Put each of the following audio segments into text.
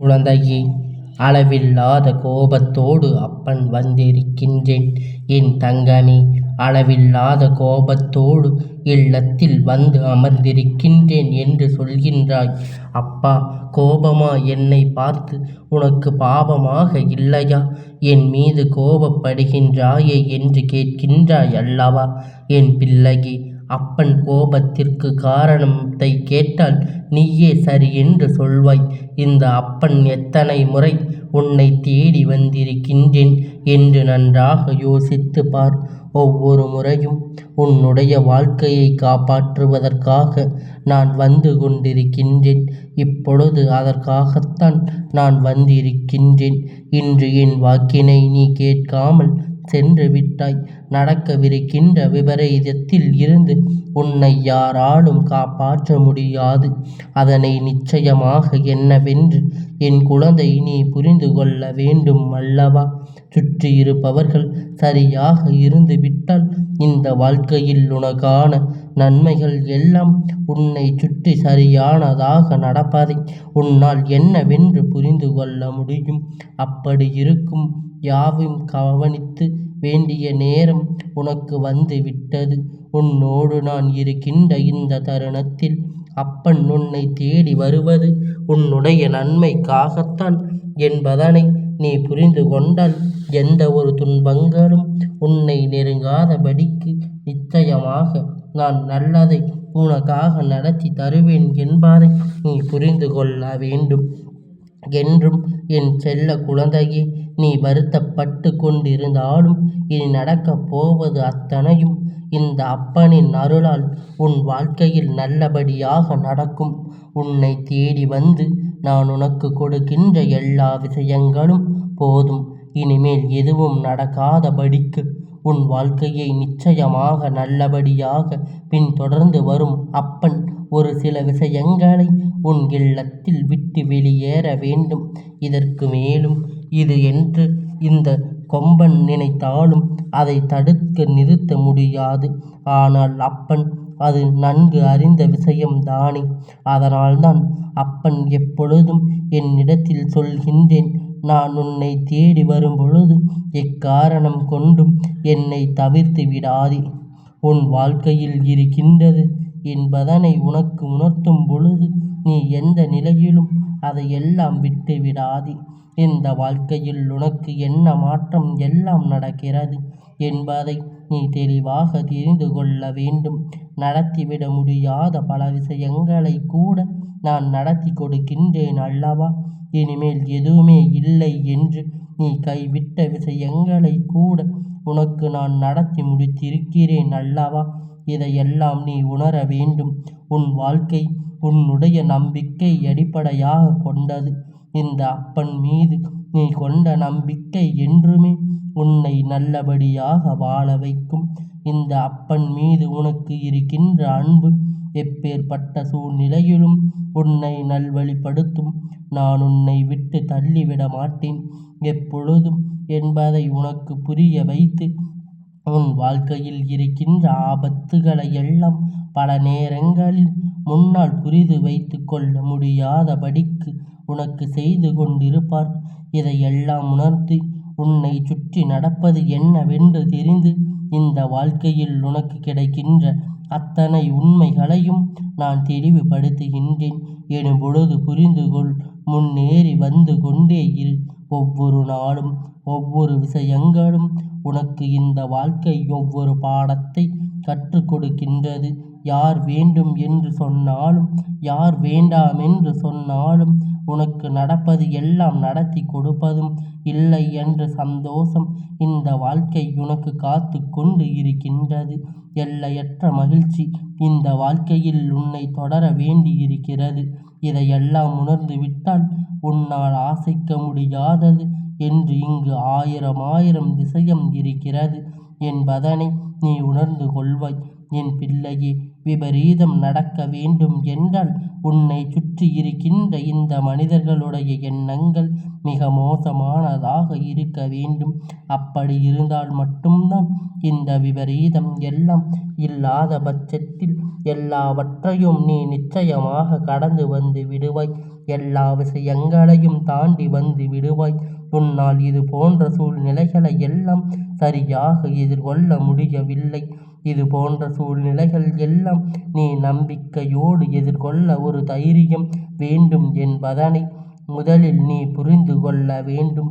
குழந்தையே, அளவில்லாத கோபத்தோடு அப்பன் வந்திருக்கின்றேன். என் தங்கமே, அளவில்லாத கோபத்தோடு இல்லத்தில் வந்து அமர்ந்திருக்கின்றேன் என்று சொல்கின்றாய். அப்பா, கோபமா என்னை பார்த்து? உனக்கு பாவமாக இல்லையா? என் மீது கோபப்படுகின்றாயே என்று கேட்கின்றாய் அல்லவா? என் பிள்ளையே, அப்பன் கோபத்திற்கு காரணத்தை கேட்டால் நீயே சரி என்று சொல்வாய். இந்த அப்பன் எத்தனை முறை உன்னை தேடி வந்திருக்கின்றேன் என்று நன்றாக யோசித்து பார். ஒவ்வொரு முறையும் உன்னுடைய வாழ்க்கையை காப்பாற்றுவதற்காக நான் வந்து கொண்டிருக்கின்றேன். இப்பொழுது அதற்காகத்தான் நான் வந்திருக்கின்றேன். இன்று என் வாக்கினை நீ கேட்காமல் சென்று விட்டாய். நடக்கவிருக்கின்ற விபரீதத்தில் இருந்து உன்னை யாராலும் காப்பாற்ற முடியாது. அதனை நிச்சயமாக என்னவென்று என் குழந்தை நீ புரிந்து கொள்ள வேண்டும் அல்லவா? சுற்றி இருப்பவர்கள் சரியாக இருந்து விட்டால் இந்த வாழ்க்கையில் உனக்கான நன்மைகள் எல்லாம் உன்னை சுற்றி சரியானதாக நடப்பதை உன்னால் என்னவென்று புரிந்து கொள்ள முடியும். அப்படி இருக்கும் யாவையும் கவனித்து வேண்டிய நேரம் உனக்கு வந்து விட்டது. உன்னோடு நான் இருக்கின்ற இந்த தருணத்தில் அப்பன் உன்னை தேடி வருவது உன்னுடைய நன்மைக்காகத்தான் என்பதனை நீ புரிந்து கொண்டால் எந்த ஒரு துன்பங்களும் உன்னை நெருங்காதபடிக்கு நிச்சயமாக நான் நல்லதை உனக்காக நடத்தி தருவேன் என்பதை நீ புரிந்து கொள்ள வேண்டும். என்றும் என் செல்ல குழந்தையே, நீ வருத்தப்பட்டு கொண்டிருந்தாலும் இனி நடக்கப் போவது அத்தனையும் இந்த அப்பனின் அருளால் உன் வாழ்க்கையில் நல்லபடியாக நடக்கும். உன்னை தேடி வந்து நான் உனக்கு கொடுக்கின்ற எல்லா விஷயங்களும் போதும். இனிமேல் எதுவும் நடக்காதபடிக்கு உன் வாழ்க்கையை நிச்சயமாக நல்லபடியாக பின்தொடர்ந்து வரும் அப்பன் ஒரு சில விஷயங்களை உன் இல்லத்தில் விட்டு வெளியேற வேண்டும். இதற்கு மேலும் இது என்று இந்த கொம்பன் நினைத்தாலும் அதை தடுக்க நிறுத்த முடியாது. ஆனால் அப்பன் அது நன்கு அறிந்த விஷயம்தானே. அதனால்தான் அப்பன் எப்பொழுதும் என்னிடத்தில் சொல்கின்றேன், நான் உன்னை தேடி வரும்பொழுது எக்காரணம் கொண்டும் என்னை தவிர்த்து விடாதே. உன் வாழ்க்கையில் இருக்கின்றது என்பதனை உனக்கு உணர்த்தும் பொழுது நீ எந்த நிலையிலும் அதையெல்லாம் விட்டு விடாதே. இந்த வாழ்க்கையில் உனக்கு என்ன மாற்றம் எல்லாம் நடக்கிறது என்பதை நீ தெளிவாக தெரிந்து கொள்ள வேண்டும். நடத்திவிட முடியாத பல விஷயங்களை கூட நான் நடத்தி கொடுக்கின்றேன் அல்லவா? இனிமேல் எதுவுமே இல்லை என்று நீ கைவிட்ட விஷயங்களை கூட உனக்கு நான் நடத்தி முடித்திருக்கிறேன் அல்லவா? இதையெல்லாம் நீ உணர வேண்டும். உன் வாழ்க்கை உன்னுடைய நம்பிக்கை அடிப்படையாக கொண்டது. இந்த அப்பன் மீது நீ கொண்ட நம்பிக்கை என்றுமே உன்னை நல்லபடியாக வாழ வைக்கும். இந்த அப்பன் மீது உனக்கு இருக்கின்ற அன்பு எப்பேற்பட்ட சூழ்நிலையிலும் உன்னை நல்வழிப்படுத்தும். நான் உன்னை விட்டு தள்ளிவிட மாட்டேன் எப்பொழுதும் என்பதை உனக்கு புரிய வைத்து உன் வாழ்க்கையில் இருக்கின்ற ஆபத்துகளை எல்லாம் பல நேரங்களில் முன்னால் புரிந்து வைத்து கொள்ள முடியாதபடிக்கு உனக்கு செய்து கொண்டிருப்பார். இதையெல்லாம் உணர்ந்து உன்னை சுற்றி நடப்பது என்னவென்று தெரிந்து இந்த வாழ்க்கையில் உனக்கு கிடைக்கின்ற அத்தனை உண்மைகளையும் நான் தெளிவுபடுத்துகின்றேன் எனும் பொழுது புரிந்து கொள். முன்னேறி வந்து கொண்டே இரு. ஒவ்வொரு நாளும் ஒவ்வொரு விஷயங்களும் உனக்கு இந்த வாழ்க்கை ஒவ்வொரு பாடத்தை கற்றுக் கொடுக்கின்றது. யார் வேண்டும் என்று சொன்னாலும் யார் வேண்டாம் என்று சொன்னாலும் உனக்கு நடப்பது எல்லாம் நடத்தி கொடுப்பதும் இல்லை என்ற சந்தோஷம் இந்த வாழ்க்கை உனக்கு காத்து கொண்டு இருக்கின்றது. எல்லையற்ற மகிழ்ச்சி இந்த வாழ்க்கையில் உன்னை தொடர வேண்டியிருக்கிறது. இதையெல்லாம் உணர்ந்து விட்டால் உன்னால் ஆசைக்க முடியாதது என்று இங்கு ஆயிரம் விஷயம் இருக்கிறது என்பதனை நீ உணர்ந்து கொள்வாய். என் பிள்ளையே, விபரீதம் நடக்க வேண்டும் என்றால் உன்னை சுற்றி இருக்கின்ற இந்த மனிதர்களுடைய எண்ணங்கள் மிக மோசமானதாக இருக்க வேண்டும். அப்படி இருந்தால் மட்டும்தான் இந்த விபரீதம் எல்லாம் இல்லாத பட்சத்தில் எல்லாவற்றையும் நீ நிச்சயமாக கடந்து வந்து விடுவாய் எல்லா விஷயங்களையும் தாண்டி வந்து விடுவாய். உன்னால் இது போன்ற சூழ்நிலைகளை எல்லாம் சரியாக எதிர்கொள்ள முடியவில்லை. இது போன்ற சூழ்நிலைகள் எல்லாம் நீ நம்பிக்கையோடு எதிர்கொள்ள ஒரு தைரியம் வேண்டும் என்பதனை முதலில் நீ புரிந்து கொள்ள வேண்டும்.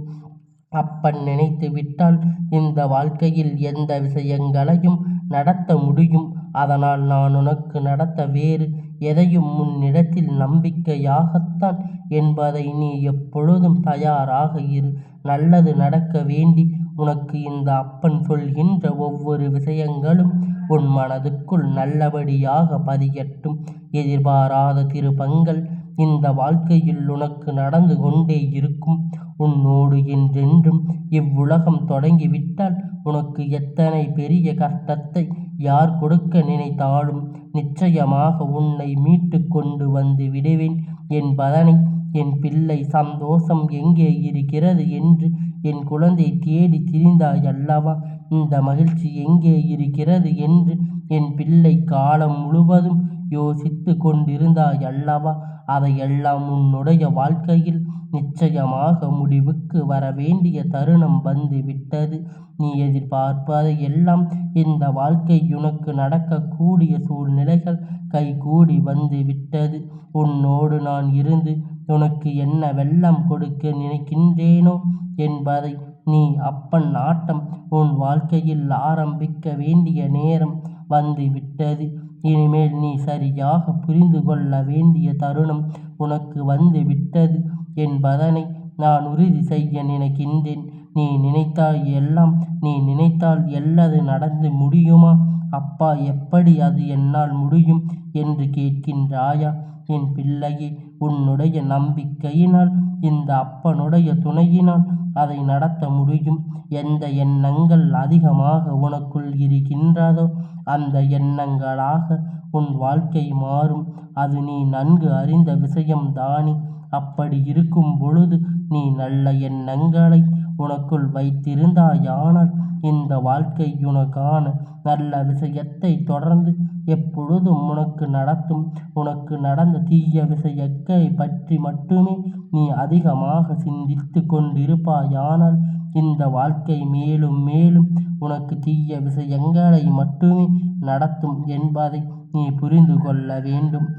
அப்பன் நினைத்து விட்டால் இந்த வாழ்க்கையில் எந்த விஷயங்களையும் நடத்த முடியும். அதனால் நான் உனக்கு நடத்த வேறு எதையும் உன்னிடத்தில் நம்பிக்கையாகத்தான் என்பதை நீ எப்பொழுதும் தயாராக இரு. நல்லது நடக்க வேண்டி உனக்கு இந்த அப்பன் சொல்கின்ற ஒவ்வொரு விஷயங்களும் உன் மனதுக்குள் நல்லபடியாக பதியட்டும். எதிர்பாராத திருப்பங்கள் இந்த வாழ்க்கையில் உனக்கு நடந்து கொண்டே இருக்கும். உன்னோடு என்றென்றும் இவ்வுலகம் தொடங்கிவிட்டால் உனக்கு எத்தனை பெரிய கஷ்டத்தை யார் கொடுக்க நினைத்தாலும் நிச்சயமாக உன்னை மீட்டு கொண்டு வந்து விடுவேன் என்பதனை என் பிள்ளை சந்தோஷம் எங்கே இருக்கிறது என்று என் குழந்தை தேடி திரிந்தாய் அல்லவா? இந்த மகிழ்ச்சி எங்கே இருக்கிறது என்று என் பிள்ளை காலம் முழுவதும் யோசித்து கொண்டிருந்தாய் அல்லவா? அதையெல்லாம் உன்னுடைய வாழ்க்கையில் நிச்சயமாக முடிவுக்கு வர வேண்டிய தருணம் வந்து விட்டது. நீ எதிர்பார்ப்பதை எல்லாம் இந்த வாழ்க்கை உனக்கு நடக்கக்கூடிய சூழ்நிலைகள் கைகூடி வந்து விட்டது. உன்னோடு நான் இருந்து உனக்கு என்னவெல்லாம் கொடுக்க நினைக்கின்றேனோ என்பதை நீ அப்பன் ஆட்டம் உன் வாழ்க்கையில் ஆரம்பிக்க வேண்டிய நேரம் வந்து விட்டது. இனிமேல் நீ சரியாக புரிந்து கொள்ள வேண்டிய தருணம் உனக்கு வந்து விட்டது என்பதனை நான் உறுதி செய்ய நினைக்கின்றேன். நீ நினைத்தால் எல்லது நடந்து முடியுமா? அப்பா, எப்படி அது என்னால் முடியும் என்று கேட்கின்றாயா? என் பிள்ளையே, உன்னுடைய நம்பிக்கையினால் இந்த அப்பனுடைய துணையினால் அதை நடத்த முடியும். எந்த எண்ணங்கள் அதிகமாக உனக்குள் இருக்கின்றதோ அந்த எண்ணங்களாக உன் வாழ்க்கை மாறும். அது நீ நன்கு அறிந்த விஷயம்தானே. அப்படி இருக்கும் பொழுது நீ நல்ல எண்ணங்களை உனக்குள் வைத்திருந்தாயானால் இந்த வாழ்க்கை உனக்கான நல்ல விஷயத்தை தொடர்ந்து எப்பொழுதும் உனக்கு நடத்தும். உனக்கு நடந்த தீய விஷயத்தை பற்றி மட்டுமே நீ அதிகமாக சிந்தித்து கொண்டிருப்பாயானால் இந்த வாழ்க்கை மேலும் மேலும் உனக்கு தீய விஷயங்களை மட்டுமே நடத்தும் என்பதை நீ புரிந்து கொள்ள வேண்டும்.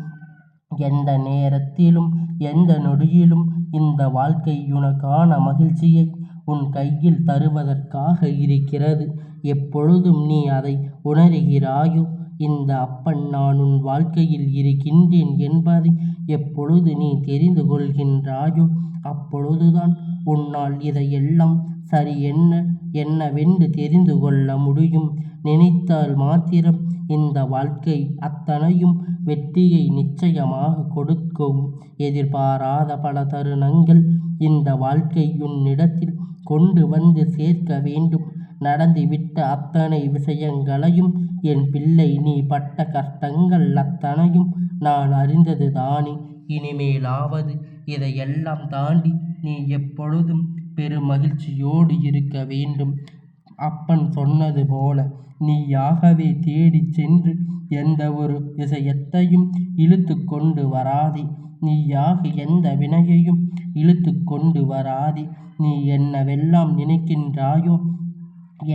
எந்த நேரத்திலும் எந்த நொடியிலும் இந்த வாழ்க்கை உனக்கான மகிழ்ச்சியை உன் கையில் தருவதற்காக இருக்கிறது. எப்பொழுதும் நீ அதை உணர்கிறாயோ, இந்த அப்பன் நான் உன் வாழ்க்கையில் இருக்கின்றேன் என்பதை எப்பொழுது நீ தெரிந்து கொள்கின்றாயோ அப்பொழுதுதான் உன்னால் இதையெல்லாம் சரி என்னவென்று தெரிந்து கொள்ள முடியும். நினைத்தால் மாத்திரம் இந்த வாழ்க்கை அத்தனையும் வெற்றியை நிச்சயமாக கொடுக்கும். எதிர்பாராத பல தருணங்கள் இந்த வாழ்க்கை உன்னிடத்தில் கொண்டு வந்து சேர்க்க வேண்டும். நடந்துவிட்ட அத்தனை விஷயங்களையும் என் பிள்ளை, நீ பட்ட கஷ்டங்கள் அத்தனையும் நான் அறிந்தது தானே. இனிமேலாவது இதையெல்லாம் தாண்டி நீ எப்பொழுதும் பெருமகிழ்ச்சியோடு இருக்க வேண்டும். அப்பன் சொன்னது போல நீயாகவே தேடிச் சென்று எந்த ஒரு விஷயத்தையும் இழுத்து கொண்டு வராதே. நீயாக எந்த வினையையும் இழுத்து கொண்டு வராதே. நீ என்னவெல்லாம் நினைக்கின்றாயோ,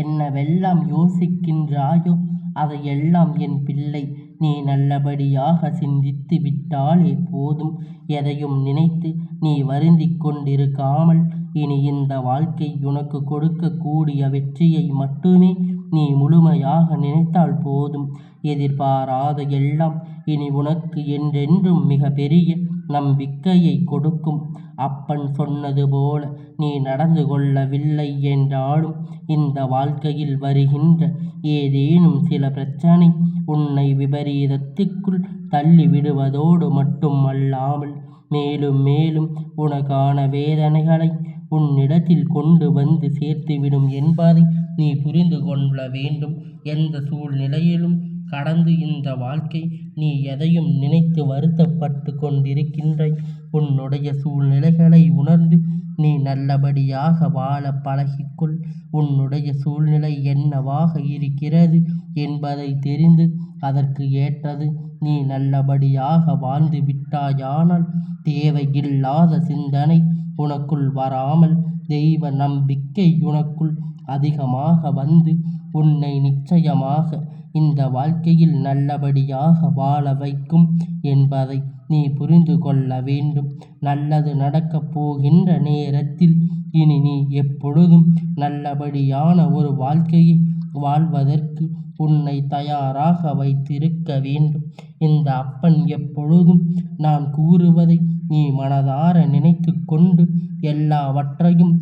என்னவெல்லாம் யோசிக்கின்றாயோ அதையெல்லாம் என் பிள்ளை நீ நல்லபடியாக சிந்தித்து விட்டாலே போதும். எதையும் நினைத்து நீ வருந்திக் கொண்டிருக்காமல் இனி இந்த வாழ்க்கை உனக்கு கொடுக்கக்கூடிய வெற்றியை மட்டுமே நீ முழுமையாக நினைத்தால் போதும். எதிர்பாராத எல்லாம் இனி உனக்கு என்றென்றும் மிக பெரிய நம்பிக்கையை கொடுக்கும். அப்பன் சொன்னது போல நீ நடந்து கொள்ளவில்லை என்றாலும் இந்த வாழ்க்கையில் வருகின்ற ஏதேனும் சில பிரச்சனை உன்னை விபரீதத்திற்குள் தள்ளிவிடுவதோடு மட்டும் அல்லாமல் மேலும் மேலும் உனக்கான வேதனைகளை உன்னிடத்தில் கொண்டு வந்து சேர்த்துவிடும் என்பதை நீ புரிந்து கொள்ள வேண்டும். எந்த சூழ்நிலையிலும் கடந்து இந்த வாழ்க்கை நீ எதையும் நினைத்து வருத்தப்பட்டு கொண்டிருக்கின்றாய். உன்னுடைய சூழ்நிலைகளை உணர்ந்து நீ நல்லபடியாக வாழ பழகிக்கொள். உன்னுடைய சூழ்நிலை என்னவாக இருக்கிறது என்பதை தெரிந்து அதற்கு ஏற்றது நீ நல்லபடியாக வாழ்ந்து விட்டாயானால் தேவையில்லாத சிந்தனை உனக்குள் வராமல் தெய்வ நம்பிக்கை உனக்குள் அதிகமாக வந்து உன்னை நிச்சயமாக இந்த வாழ்க்கையில் நல்லபடியாக வாழ வைக்கும் என்பதை நீ புரிந்து கொள்ள வேண்டும். நல்லது நடக்கப் போகின்ற நேரத்தில் இனி நீ எப்பொழுதும் நல்லபடியான ஒரு வாழ்க்கையை வாழ்வதற்கு உன்னை தயாராக வைத்திருக்க வேண்டும். இந்த அப்பன் எப்பொழுதும் நான் கூறுவதை நீ மனதார நினைத்து கொண்டு எல்லாவற்றையும்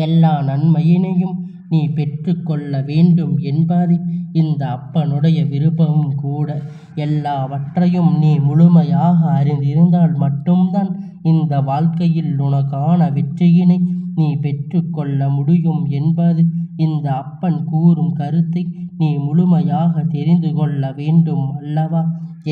எல்லா நன்மையினையும் நீ பெற்றுக்கொள்ள வேண்டும் என்பதை இந்த அப்பனுடைய விருப்பமும் கூட. எல்லாவற்றையும் நீ முழுமையாக அறிந்திருந்தால் மட்டும்தான் இந்த வாழ்க்கையில் உனக்கான வெற்றியினை நீ பெற்றுக்கொள்ள முடியும் என்பது இந்த அப்பன் கூறும் கருத்தை நீ முழுமையாக தெரிந்து கொள்ள வேண்டும் அல்லவா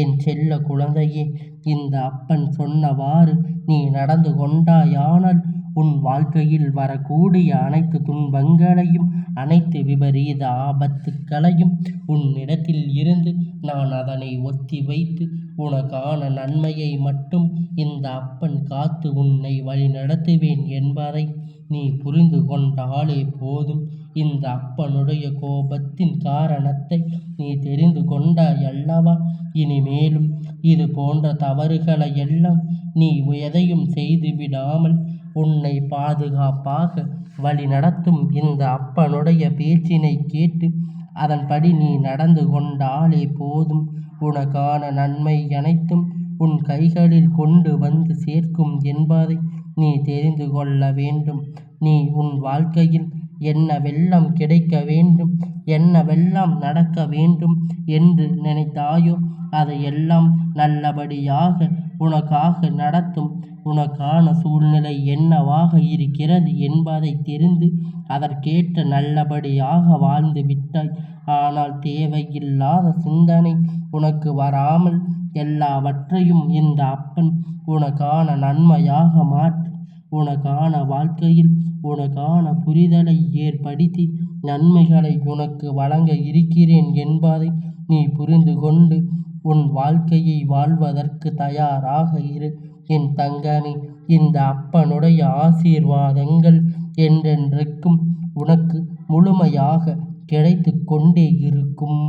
என் செல்ல குழந்தையே. இந்த அப்பன் சொன்னவாறு நீ நடந்து கொண்டாயானால் உன் வாழ்க்கையில் வரக்கூடிய அனைத்து துன்பங்களையும் அனைத்து விபரீத ஆபத்துக்களையும் உன்னிடத்தில் இருந்து நான் அதனை ஒத்தி வைத்து உனக்கான நன்மையை மட்டும் இந்த அப்பன் காத்து உன்னை வழி நடத்துவேன் என்பதை நீ புரிந்து கொண்டாலே போதும். இந்த அப்பனுடைய கோபத்தின் காரணத்தை நீ தெரிந்து கொண்டாய் அல்லவா. இனிமேலும் இது போன்ற தவறுகளை எல்லாம் நீ எதையும் செய்து விடாமல் உன்னை பாதுகாப்பாக வழி நடத்தும் இந்த அப்பனுடைய பேச்சினை கேட்டு அதன்படி நீ நடந்து கொண்டாலே போதும். உனக்கான நன்மை அனைத்தும் உன் கைகளில் கொண்டு வந்து சேர்க்கும் என்பதை நீ தெரிந்து கொள்ள வேண்டும். நீ உன் வாழ்க்கையில் என்னவெல்லாம் கிடைக்க வேண்டும், என்னவெல்லாம் நடக்க வேண்டும் என்று நினைத்தாயோ அதையெல்லாம் நல்லபடியாக உனக்காக நடத்தும். உனக்கான சூழ்நிலை என்னவாக இருக்கிறது என்பதை தெரிந்து அதற்கேற்ற நல்லபடியாக வாழ்ந்து விட்டாய். ஆனால் தேவையில்லாத சிந்தனை உனக்கு வராமல் எல்லாவற்றையும் இந்த அப்பன் உனக்கான நன்மையாக மாற்றி உனக்கான வாழ்க்கையில் உனக்கான புரிதலை ஏற்படுத்தி நன்மைகளை உனக்கு வழங்க இருக்கிறேன் என்பதை நீ புரிந்து கொண்டு உன் வாழ்க்கையை வாழ்வதற்கு தயாராக இரு என் தங்கமே. இந்த அப்பனுடைய ஆசீர்வாதங்கள் என்றென்றைக்கும் உனக்கு முழுமையாக கிடைத்து கொண்டே இருக்கும்.